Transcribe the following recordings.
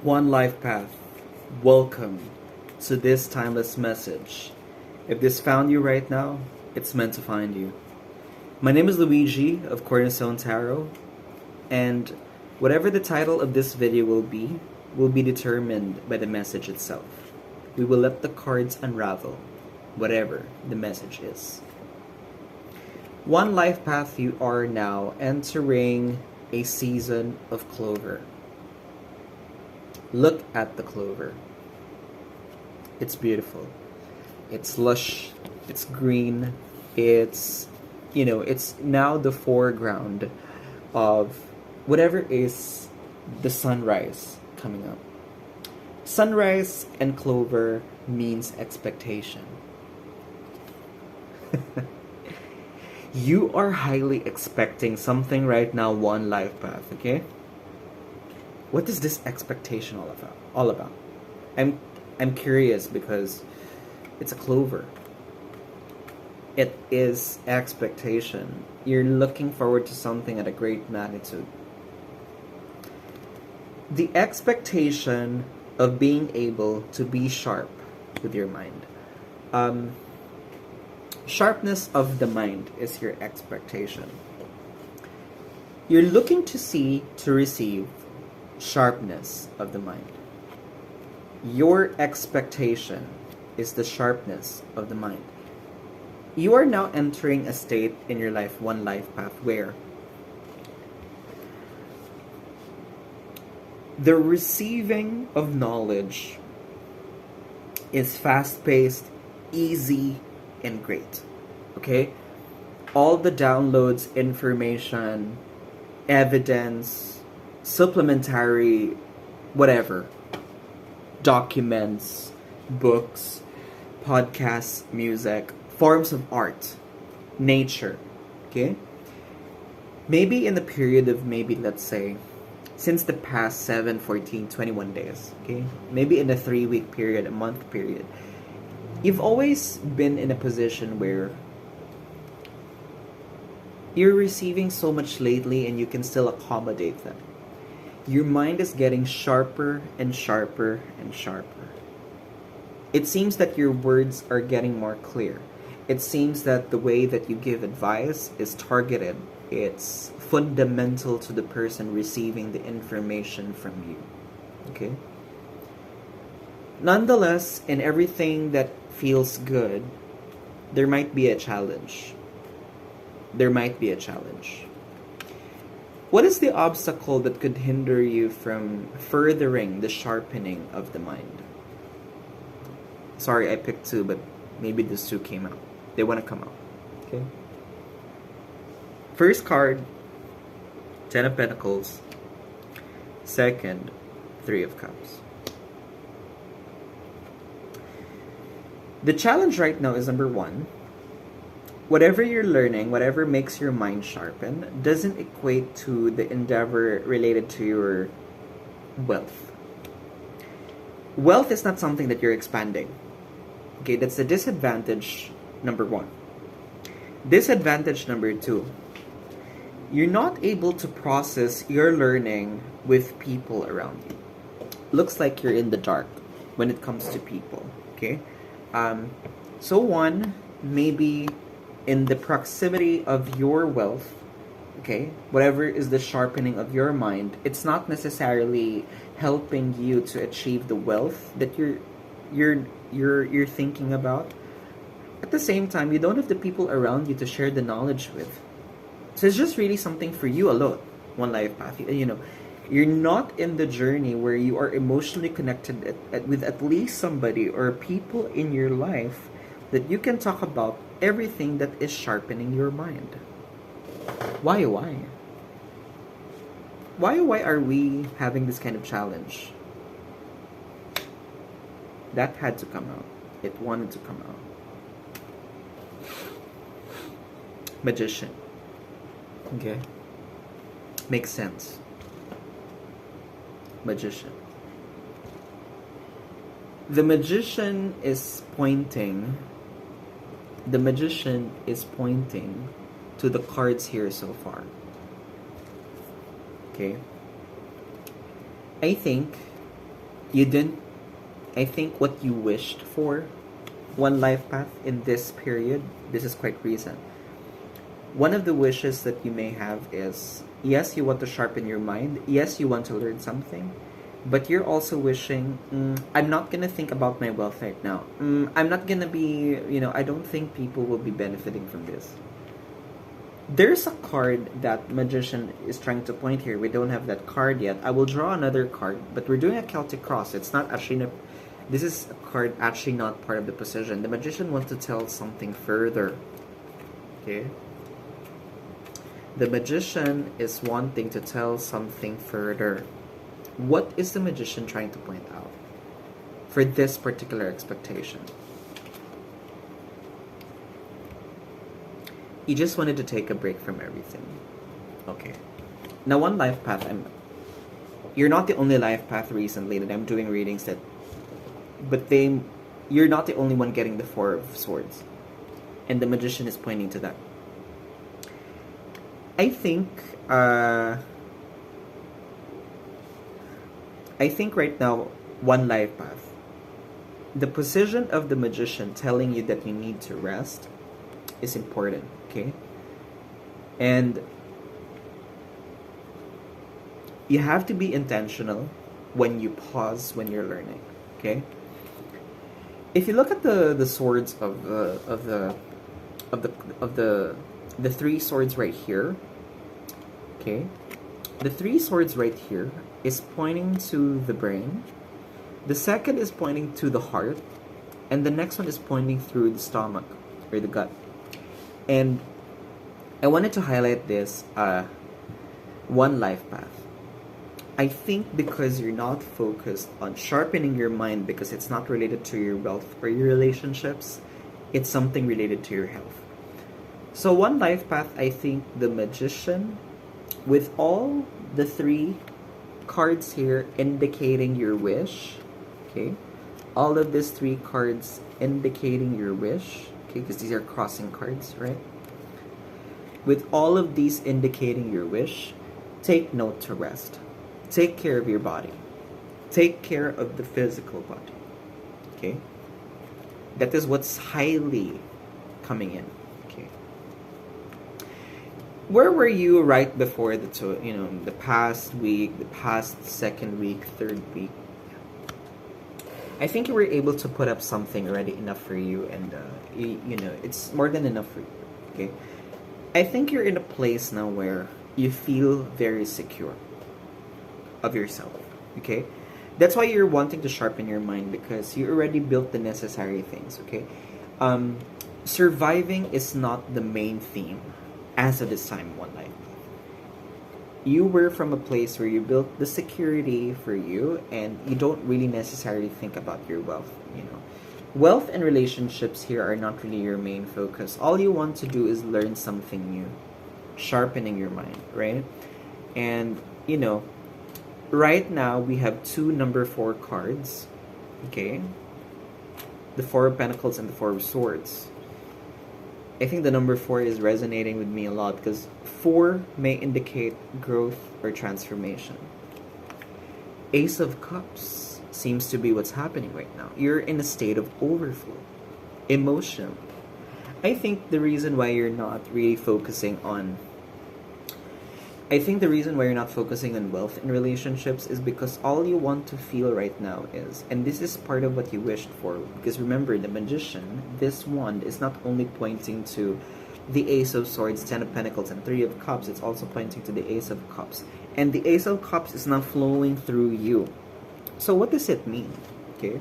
One life path. Welcome to this timeless message. If this found you right now, it's meant to find you. My name is Luigi of Cornerstonetarot, and whatever the title of this video will be determined by the message itself. We will let the cards unravel, whatever the message is. One life path, you are now entering a season of clover. Look at the clover. It's beautiful. It's lush. It's green. It's now the foreground of whatever is the sunrise coming up. Sunrise and clover means expectation. You are highly expecting something right now, one life path, okay? What is this expectation all about? I'm curious because it's a clover. It is expectation. You're looking forward to something at a great magnitude. The expectation of being able to be sharp with your mind. Sharpness of the mind is your expectation. You're looking to receive sharpness of the mind. Your expectation is the sharpness of the mind. You are now entering a state in your life, one life path, where the receiving of knowledge is fast-paced, easy, and great. Okay? All the downloads, information, evidence, supplementary, whatever, documents, books, podcasts, music, forms of art, nature, okay? Maybe in the period of let's say, since the past 7, 14, 21 days, okay? Maybe in a 3-week period, a month period, you've always been in a position where you're receiving so much lately and you can still accommodate them. Your mind is getting sharper and sharper and sharper. It seems that your words are getting more clear. It seems that the way that you give advice is targeted. It's fundamental to the person receiving the information from you. Okay? Nonetheless, in everything that feels good, there might be a challenge. There might be a challenge. What is the obstacle that could hinder you from furthering the sharpening of the mind? Sorry, I picked 2, but maybe these 2 came out. They want to come out. Okay? First card, 10 of Pentacles. Second, 3 of Cups. The challenge right now is number 1. Whatever you're learning, whatever makes your mind sharpen, doesn't equate to the endeavor related to your wealth. Wealth is not something that you're expanding. Okay, that's the disadvantage number 1. Disadvantage number 2. You're not able to process your learning with people around you. Looks like you're in the dark when it comes to people. Okay? So 1, maybe in the proximity of your wealth, okay, whatever is the sharpening of your mind, it's not necessarily helping you to achieve the wealth that you're thinking about. At the same time, you don't have the people around you to share the knowledge with. So it's just really something for you alone, one life path. You're not in the journey where you are emotionally connected with at least somebody or people in your life that you can talk about everything that is sharpening your mind. Why are we having this kind of challenge? That had to come out. It wanted to come out. Magician. Okay? Makes sense. Magician. The magician is pointing to the cards here so far. Okay? I think You didn't, I think what you wished for, one life path in this period, this is quite recent. One of the wishes that you may have is, yes, you want to sharpen your mind. Yes, you want to learn something. But you're also wishing, I'm not going to think about my wealth right now. I'm not going to be, I don't think people will be benefiting from this. There's a card that Magician is trying to point here. We don't have that card yet. I will draw another card, but we're doing a Celtic cross. It's not actually, this is a card actually not part of the position. The Magician wants to tell something further. Okay? The Magician is wanting to tell something further. What is the Magician trying to point out for this particular expectation? He just wanted to take a break from everything. Okay. Now, one life path, you're not the only life path recently that I'm doing readings that, but you're not the only one getting the Four of Swords. And the Magician is pointing to that. I think right now, one life path, the position of the Magician telling you that you need to rest is important, okay? And you have to be intentional when you pause when you're learning, okay? If you look at the swords of the three swords right here, okay? The three swords right here is pointing to the brain. The second is pointing to the heart, and the next one is pointing through the stomach or the gut. And I wanted to highlight this one life path. I think because you're not focused on sharpening your mind because it's not related to your wealth or your relationships, it's something related to your health. So one life path, I think the Magician, with all the three cards here indicating your wish, okay? All of these three cards indicating your wish, okay? Because these are crossing cards, right? With all of these indicating your wish, take note to rest. Take care of your body. Take care of the physical body, okay? That is what's highly coming in, okay? Where were you right before the past week, the past second week, third week? I think you were able to put up something already enough for you, and it's more than enough for you, okay? I think you're in a place now where you feel very secure of yourself, okay? That's why you're wanting to sharpen your mind, because you already built the necessary things, okay? Surviving is not the main theme as of this time in one life. You were from a place where you built the security for you, and you don't really necessarily think about your wealth, Wealth and relationships here are not really your main focus. All you want to do is learn something new, sharpening your mind, right? And, right now we have two number 4 cards, okay? The Four of Pentacles and the Four of Swords. I think the number 4 is resonating with me a lot because 4 may indicate growth or transformation. Ace of Cups seems to be what's happening right now. You're in a state of overflow, emotion. I think the reason why you're not really focusing on wealth in relationships is because all you want to feel right now is, and this is part of what you wished for, because remember, the Magician, this wand is not only pointing to the Ace of Swords, 10 of Pentacles, and 3 of Cups, it's also pointing to the Ace of Cups. And the Ace of Cups is now flowing through you. So what does it mean? Okay.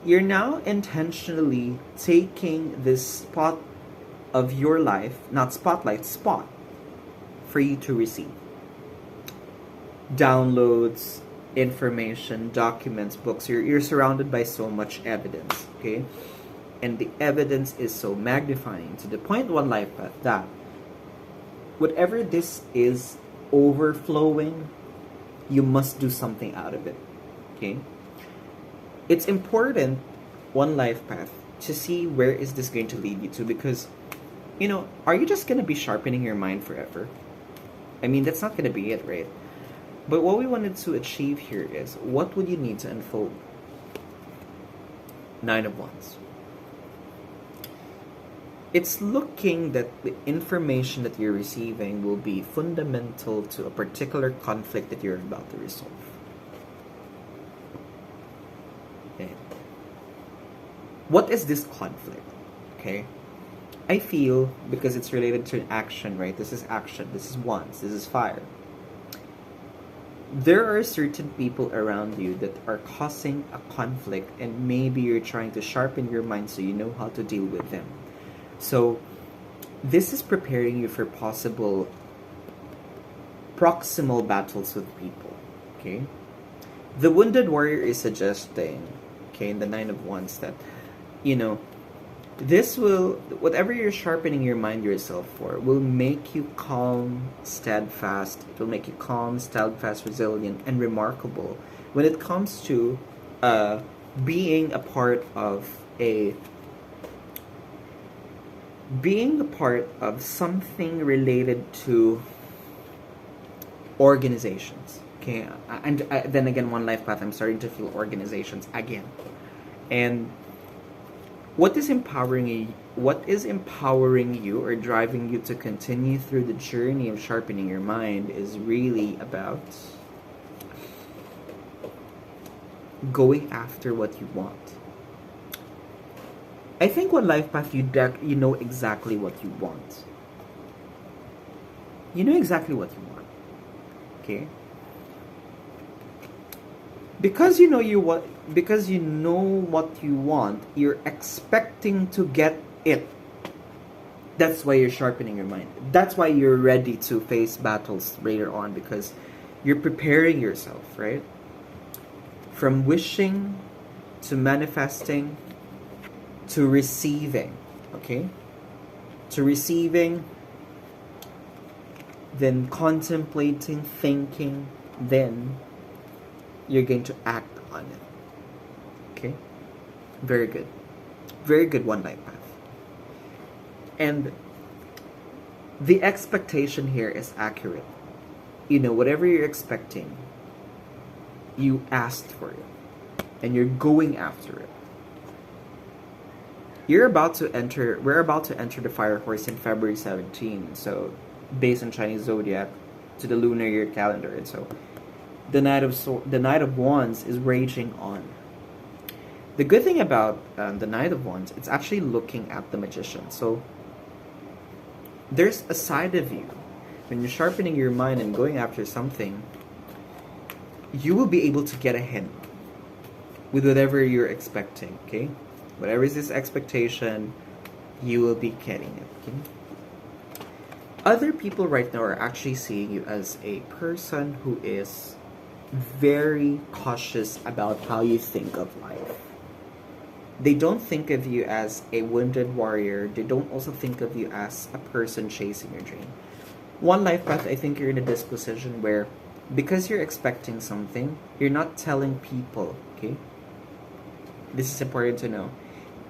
You're now intentionally taking this spot of your life, not spotlight, spot, for you to receive downloads, information, documents, books. You're surrounded by so much evidence, okay? And the evidence is so magnifying to the point, one life path, that whatever this is overflowing, you must do something out of it, okay? It's important, one life path, to see where is this going to lead you to, because, are you just going to be sharpening your mind forever? I mean, that's not going to be it, right? But what we wanted to achieve here is, what would you need to unfold? Nine of Wands. It's looking that the information that you're receiving will be fundamental to a particular conflict that you're about to resolve. Okay. What is this conflict? Okay. I feel, because it's related to action, right? This is action. This is wands. This is fire. There are certain people around you that are causing a conflict, and maybe you're trying to sharpen your mind so you know how to deal with them. So this is preparing you for possible proximal battles with people. Okay. The Wounded Warrior is suggesting, okay, in the Nine of Wands, that, you know, this will, whatever you're sharpening your mind yourself for, will make you calm, steadfast. It will make you calm, steadfast, resilient, and remarkable when it comes to being a part of something related to organizations. Okay, and then again, One Life Path, I'm starting to feel organizations again. And what is empowering you or driving you to continue through the journey of sharpening your mind is really about going after what you want. I think One Life Path, you know exactly what you want. You know exactly what you want. Okay? Because you know what you want, you're expecting to get it. That's why you're sharpening your mind. That's why you're ready to face battles later on, because you're preparing yourself, right? From wishing to manifesting to receiving, okay? To receiving, then contemplating, thinking, then you're going to act on it. Okay? Very good. Very good One Life Path. And the expectation here is accurate. You know, whatever you're expecting, you asked for it. And you're going after it. We're about to enter the Fire Horse in February 17. So, based on Chinese zodiac to the lunar year calendar. And so, the Knight of Wands is raging on. The good thing about the Knight of Wands, it's actually looking at the Magician. So there's a side of you, when you're sharpening your mind and going after something, you will be able to get ahead with whatever you're expecting. Okay, whatever is this expectation, you will be getting it. Okay? Other people right now are actually seeing you as a person who is very cautious about how you think of life. They don't think of you as a wounded warrior. They don't also think of you as a person chasing your dream. One Life Path, I think you're in a disposition where, because you're expecting something, you're not telling people, okay? This is important to know.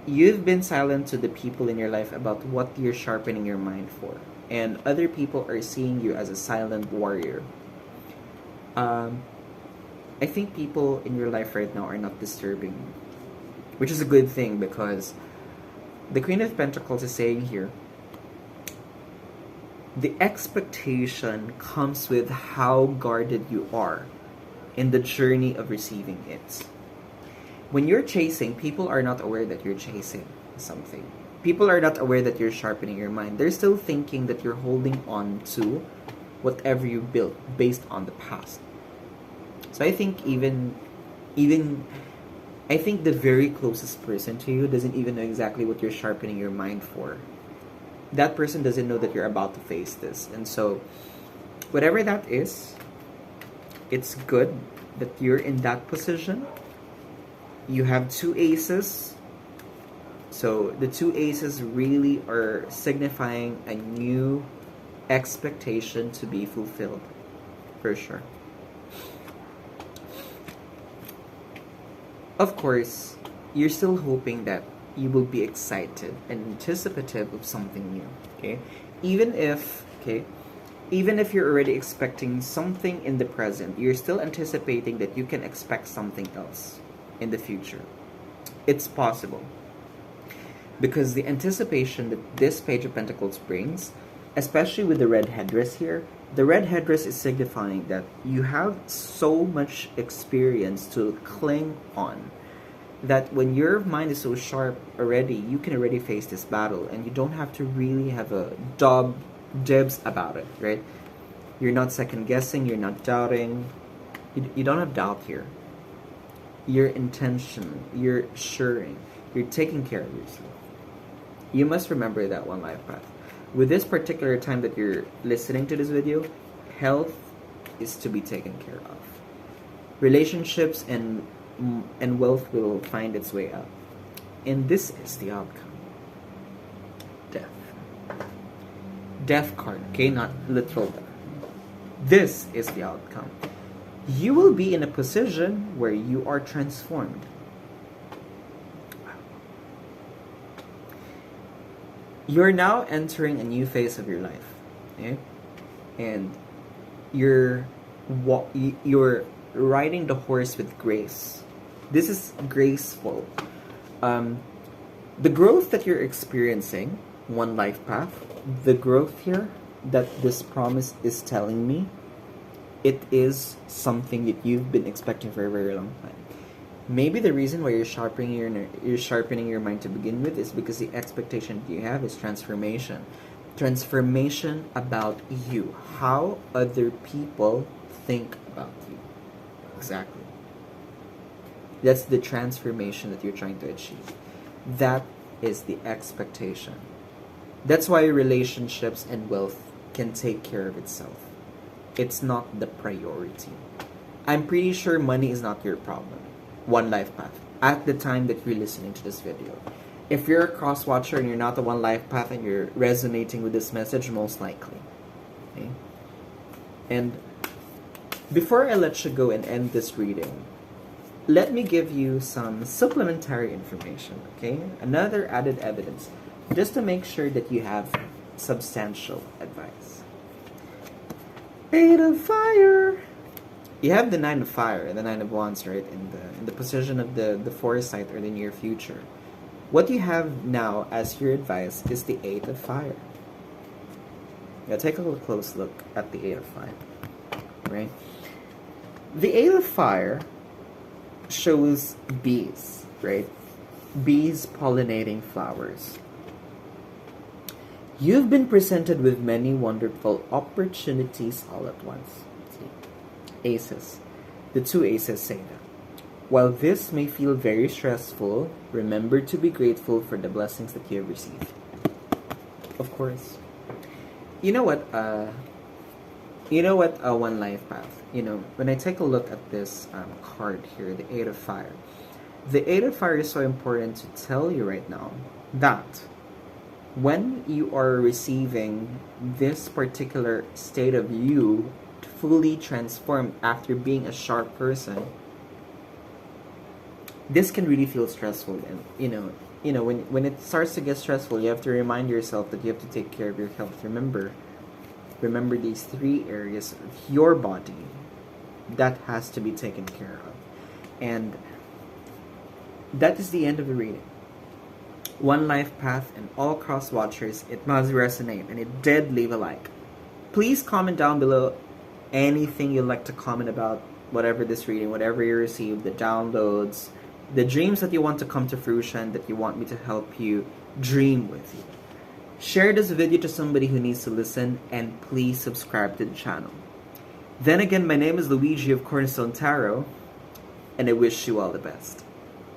You've been silent to the people in your life about what you're sharpening your mind for. And other people are seeing you as a silent warrior. I think people in your life right now are not disturbing you, which is a good thing, because the Queen of Pentacles is saying here, the expectation comes with how guarded you are in the journey of receiving it. When you're chasing, people are not aware that you're chasing something. People are not aware that you're sharpening your mind. They're still thinking that you're holding on to whatever you built based on the past. So I think I think the very closest person to you doesn't even know exactly what you're sharpening your mind for. That person doesn't know that you're about to face this. And so, whatever that is, it's good that you're in that position. You have two aces. So, the two aces really are signifying a new expectation to be fulfilled. For sure. Of course, you're still hoping that you will be excited and anticipative of something new, okay? Even if, okay, even if you're already expecting something in the present, you're still anticipating that you can expect something else in the future. It's possible. Because the anticipation that this Page of Pentacles brings, especially with the red headdress here, the red headdress is signifying that you have so much experience to cling on, that when your mind is so sharp already, you can already face this battle, and you don't have to really have a dibs about it, right? You're not second guessing, you're not doubting, you don't have doubt here. Your intention, you're assuring, you're taking care of yourself. You must remember that one life path. With this particular time that you're listening to this video, health is to be taken care of. Relationships and wealth will find its way up. And this is the outcome. Death. Death card, okay? Not literal death. This is the outcome. You will be in a position where you are transformed. You're now entering a new phase of your life, okay? And you're riding the horse with grace. This is graceful. The growth that you're experiencing, one life path, the growth here that this promise is telling me, it is something that you've been expecting for a very long time. Maybe the reason why you're sharpening your mind to begin with is because the expectation that you have is transformation. Transformation about you. How other people think about you. Exactly. That's the transformation that you're trying to achieve. That is the expectation. That's why relationships and wealth can take care of itself. It's not the priority. I'm pretty sure money is not your problem. One life path. At the time that you're listening to this video. If you're a cross watcher and you're not the one life path and you're resonating with this message, most likely. Okay? And before I let you go and end this reading, let me give you some supplementary information, okay? Another added evidence, just to make sure that you have substantial advice. Eight of Fire. You have the Nine of Fire and the Nine of Wands, right? In the position of the foresight or the near future. What you have now as your advice is the Eight of Fire. Now take a close look at the Eight of Fire, right? The Eight of Fire shows bees, right? Bees pollinating flowers. You've been presented with many wonderful opportunities all at once. See? Aces. The two aces say that. While this may feel very stressful, remember to be grateful for the blessings that you have received. Of course. You know what, one life path. You know, when I take a look at this card here, the Eight of Fire. The Eight of Fire is so important to tell you right now that when you are receiving this particular state of you fully transformed after being a sharp person, this can really feel stressful. And you know when it starts to get stressful, you have to remind yourself that you have to take care of your health. Remember these three areas of your body that has to be taken care of. And that is the end of the reading. One life path and all cross watchers, it must resonate, and it did leave a like. Please comment down below anything you'd like to comment about, whatever this reading, whatever you received, the downloads, the dreams that you want to come to fruition, that you want me to help you dream with you. Share this video to somebody who needs to listen, and please subscribe to the channel. Then again, my name is Luigi of Cornerstone Tarot, and I wish you all the best.